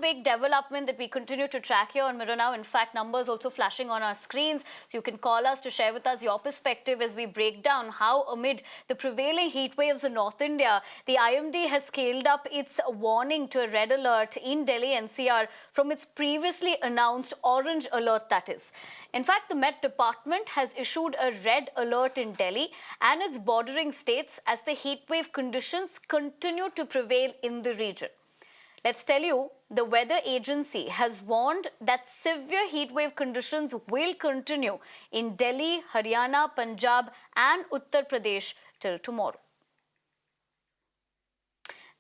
big development that we continue to track here on Mirror Now. In fact, numbers also flashing on our screens. So you can call us to share with us your perspective as we break down how, amid the prevailing heat waves in North India, the IMD has scaled up its warning to a red alert in Delhi NCR from its previously announced orange alert, that is. In fact, the Met Department has issued a red alert in Delhi and its bordering states as the heat wave conditions continue to prevail in the region. Let's tell you, the weather agency has warned that severe heatwave conditions will continue in Delhi, Haryana, Punjab and Uttar Pradesh till tomorrow.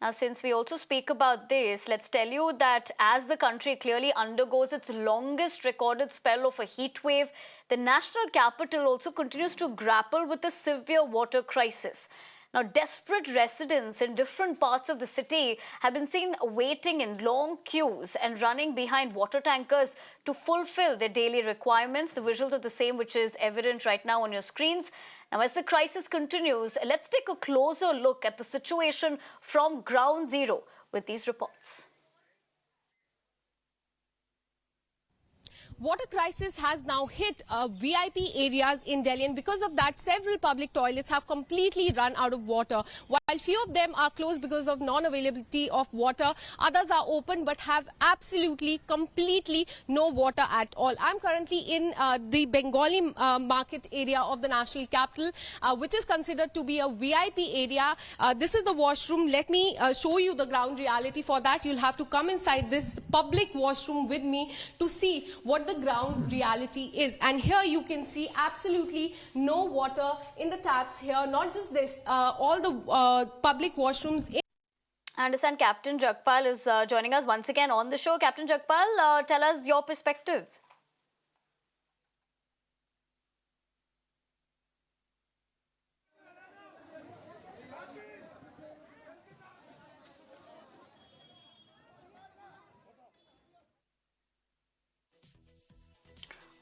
Now, since we also speak about this, let's tell you that as the country clearly undergoes its longest recorded spell of a heat wave, the national capital also continues to grapple with a severe water crisis. Now, desperate residents in different parts of the city have been seen waiting in long queues and running behind water tankers to fulfill their daily requirements. The visuals of the same, which is evident right now on your screens. Now, as the crisis continues, let's take a closer look at the situation from ground zero with these reports. Water crisis has now hit VIP areas in Delhi, and because of that, several public toilets have completely run out of water. While few of them are closed because of non-availability of water, others are open but have absolutely, completely no water at all. I'm currently in the Bengali market area of the national capital, which is considered to be a VIP area. This is the washroom. Let me show you the ground reality. For that, you'll have to come inside this public washroom with me to see what the ground reality is. And here you can see absolutely no water in the taps here. Not just this, all the public washrooms. I understand Captain Jagpal is joining us once again on the show. Captain Jagpal, tell us your perspective.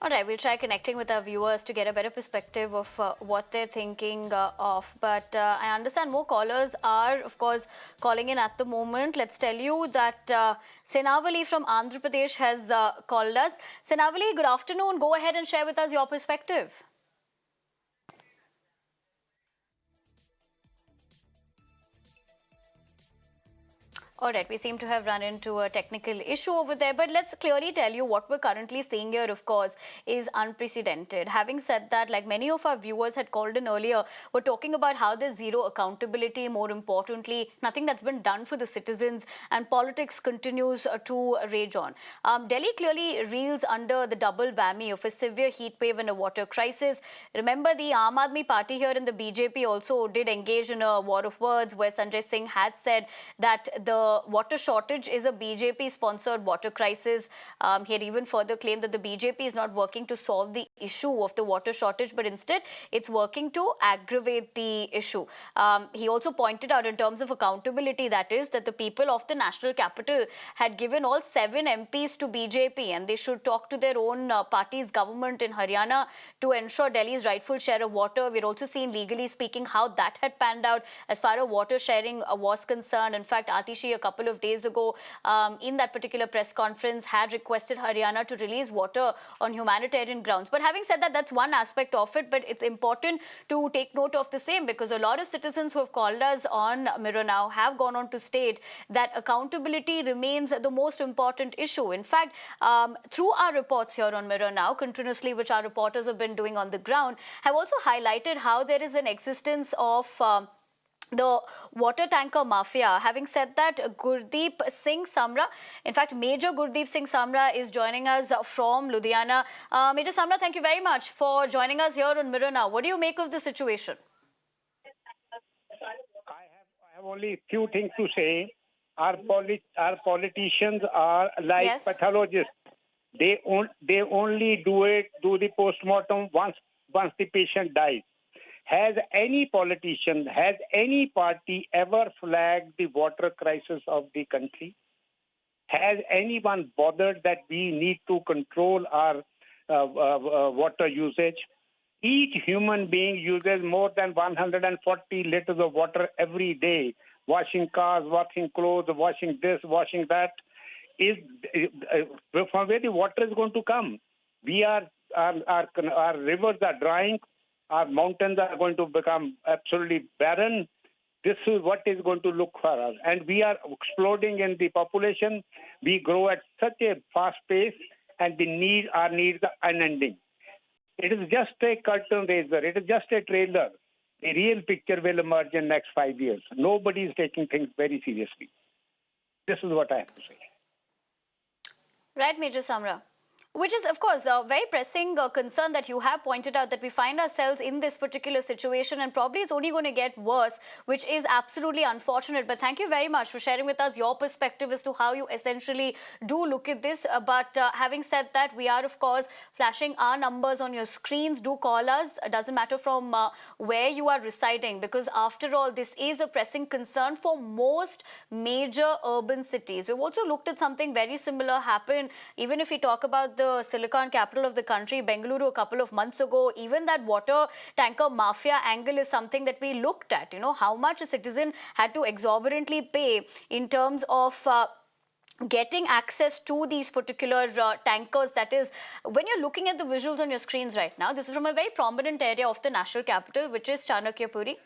All right, we'll try connecting with our viewers to get a better perspective of what they're thinking of. But I understand more callers are, of course, calling in at the moment. Let's tell you that Senavali from Andhra Pradesh has called us. Senavali, good afternoon. Go ahead and share with us your perspective. All right, we seem to have run into a technical issue over there, but let's clearly tell you what we're currently seeing here, of course, is unprecedented. Having said that, like many of our viewers had called in earlier, we're talking about how there's zero accountability, more importantly, nothing that's been done for the citizens, and politics continues to rage on. Delhi clearly reels under the double whammy of a severe heat wave and a water crisis. Remember, the Aam Aadmi Party here in the BJP also did engage in a war of words where Sanjay Singh had said that the water shortage is a BJP-sponsored water crisis. He had even further claimed that the BJP is not working to solve the issue of the water shortage, but instead it's working to aggravate the issue. He also pointed out in terms of accountability, that is, that the people of the national capital had given all 7 MPs to BJP and they should talk to their own party's government in Haryana to ensure Delhi's rightful share of water. We're also seeing, legally speaking, how that had panned out as far as water sharing was concerned. In fact, Atishi a couple of days ago in that particular press conference had requested Haryana to release water on humanitarian grounds. But having said that, that's one aspect of it, but it's important to take note of the same because a lot of citizens who have called us on Mirror Now have gone on to state that accountability remains the most important issue. In fact, through our reports here on Mirror Now, continuously, which our reporters have been doing on the ground, have also highlighted how there is an existence of the water tanker mafia. Having said that, Gurdeep Singh Samra, in fact, Major Gurdeep Singh Samra is joining us from Ludhiana. Major Samra, thank you very much for joining us here on Mirror Now. What do you make of the situation? I have only few things to say. Our politicians are like pathologists. They only do the postmortem once the patient dies. Has any politician, has any party ever flagged the water crisis of the country? Has anyone bothered that we need to control our water usage? Each human being uses more than 140 liters of water every day. Washing cars, washing clothes, washing this, washing that. is from where the water is going to come. We are our rivers are drying, our mountains are going to become absolutely barren. This is what is going to look for us, and we are exploding in the population. We grow at such a fast pace, and our needs are unending. It is just a curtain raiser. It is just a trailer. The real picture will emerge in next 5 years. Nobody is taking things very seriously. This is what I have to say. Right, Major Samra. Which is, of course, a very pressing concern that you have pointed out, that we find ourselves in this particular situation and probably it's only going to get worse, which is absolutely unfortunate. But thank you very much for sharing with us your perspective as to how you essentially do look at this. But having said that, we are, of course, flashing our numbers on your screens. Do call us. It doesn't matter from where you are residing, because after all, this is a pressing concern for most major urban cities. We've also looked at something very similar happen, even if we talk about the silicon capital of the country, Bengaluru, a couple of months ago. Even that water tanker mafia angle is something that we looked at. You know, how much a citizen had to exorbitantly pay in terms of getting access to these particular tankers. That is, when you're looking at the visuals on your screens right now, this is from a very prominent area of the national capital, which is Chanakyapuri.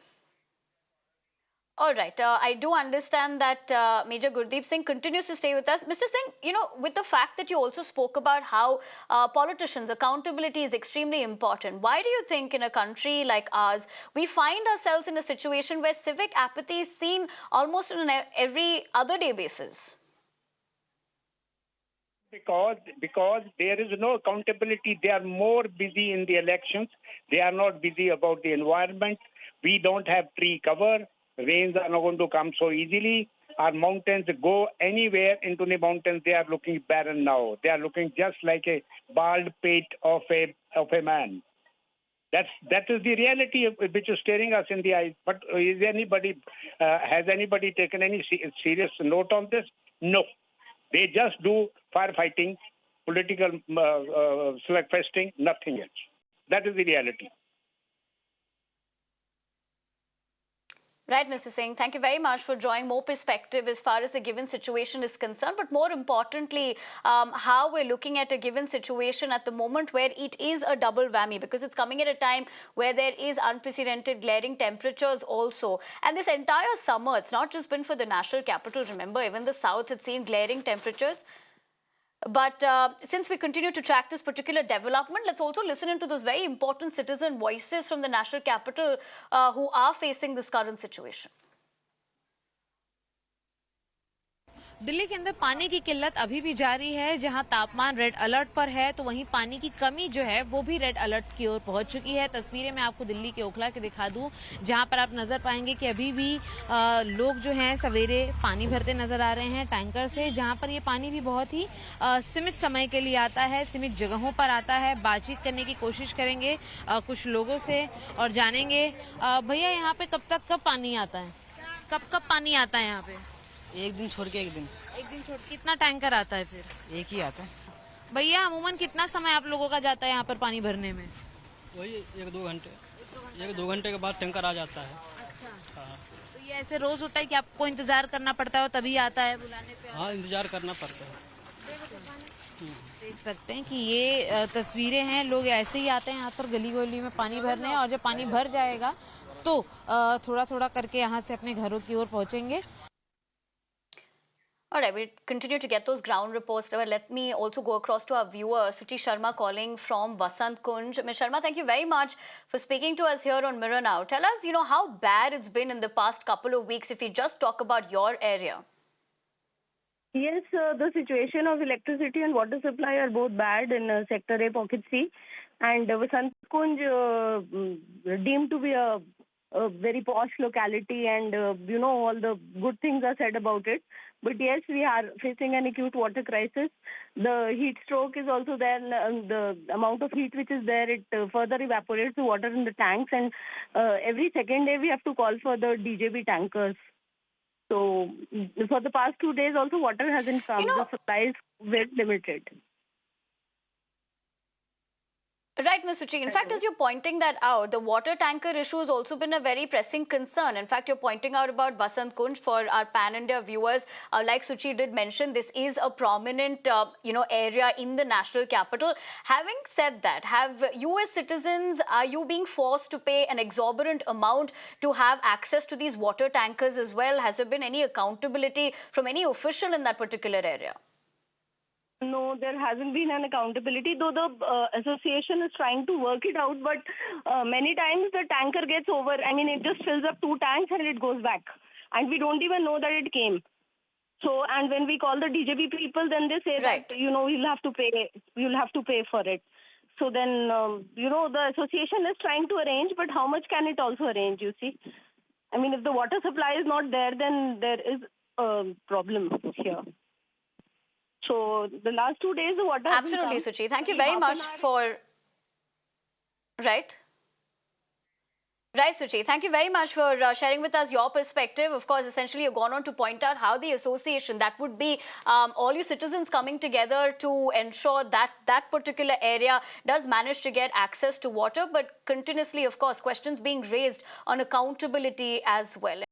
All right. I do understand that Major Gurdeep Singh continues to stay with us. Mr. Singh, you know, with the fact that you also spoke about how politicians' accountability is extremely important, why do you think in a country like ours, we find ourselves in a situation where civic apathy is seen almost on an every other day basis? Because there is no accountability. They are more busy in the elections. They are not busy about the environment. We don't have tree cover. Rains are not going to come so easily. Our mountains, go anywhere into the mountains, they are looking barren now. They are looking just like a bald pate of a man. That is the reality which is staring us in the eyes. But has anybody taken any serious note on this? No. They just do firefighting, political slugfesting, nothing else. That is the reality. Right, Mr. Singh. Thank you very much for drawing more perspective as far as the given situation is concerned. But more importantly, how we're looking at a given situation at the moment where it is a double whammy, because it's coming at a time where there is unprecedented glaring temperatures also. And this entire summer, it's not just been for the national capital. Remember, even the south had seen glaring temperatures. But since we continue to track this particular development, let's also listen into those very important citizen voices from the national capital who are facing this current situation. Delhi के अंदर पानी की किल्लत अभी भी जारी है। जहां तापमान रेड अलर्ट पर है, तो वहीं पानी की कमी जो है वो भी रेड अलर्ट की ओर पहुंच चुकी है। तस्वीरें मैं आपको दिल्ली के ओखला के दिखा दूं, जहां पर आप नजर पाएंगे कि अभी भी लोग जो हैं सवेरे पानी भरते नजर आ रहे हैं टैंकर से, जहां पर ये पानी भी बहुत ही सीमित समय के लिए आता है, सीमित जगहों पर आता है। बातचीत करने की कोशिश करेंगे कुछ लोगों से और जानेंगे भैया यहाँ पे कब पानी आता है, कब पानी आता है यहाँ पे? एक दिन छोड़ के एक दिन कितना टैंकर आता है फिर? एक ही आता है भैया। अमूमन कितना समय आप लोगों का जाता है यहाँ पर पानी भरने में? वही 1-2 घंटे। 1-2 घंटे के बाद टैंकर आ जाता है। अच्छा। हाँ। तो ये ऐसे रोज होता है कि आपको इंतजार करना पड़ता है और तभी आता है बुलाने पे? हाँ, इंतजार करना पड़ता है। देख सकते हैं कि ये तस्वीरें हैं, लोग ऐसे ही आते हैं यहाँ पर गली गली में पानी भरने, और जब पानी भर जाएगा तो थोड़ा थोड़ा करके यहाँ से अपने घरों की ओर पहुंचेंगे। All right, we continue to get those ground reports. But let me also go across to our viewer, Suchi Sharma, calling from Vasant Kunj. Ms. Sharma, thank you very much for speaking to us here on Mirror Now. Tell us, how bad it's been in the past couple of weeks, if we just talk about your area. Yes, the situation of electricity and water supply are both bad in Sector A, Pocket C. And Vasant Kunj, deemed to be a very posh locality, and all the good things are said about it. But yes, we are facing an acute water crisis. The heat stroke is also there. The amount of heat which is there, it further evaporates the water in the tanks, and every second day we have to call for the DJB tankers. So for the past 2 days also water hasn't come. The supply is very limited. Right, Ms. Suchi. In fact, as you're pointing that out, the water tanker issue has also been a very pressing concern. In fact, you're pointing out about Basant Kunj for our pan-India viewers. Like Suchi did mention, this is a prominent, area in the national capital. Having said that, have US citizens, are you being forced to pay an exorbitant amount to have access to these water tankers as well? Has there been any accountability from any official in that particular area? No, there hasn't been an accountability, though the association is trying to work it out. But many times the tanker gets over. I mean, it just fills up 2 tanks and it goes back. And we don't even know that it came. So, and when we call the DJB people, then they say Right. that, you'll have to pay for it. So then, the association is trying to arrange, but how much can it also arrange, you see? I mean, if the water supply is not there, then there is a problem here. So the last 2 days, the water hasn't Absolutely, come. Suchi. Thank you Only very half much an hour. for... Right. Right, Suchi. Thank you very much for sharing with us your perspective. Of course, essentially, you've gone on to point out how the association, that would be all you citizens coming together to ensure that that particular area does manage to get access to water, but continuously, of course, questions being raised on accountability as well.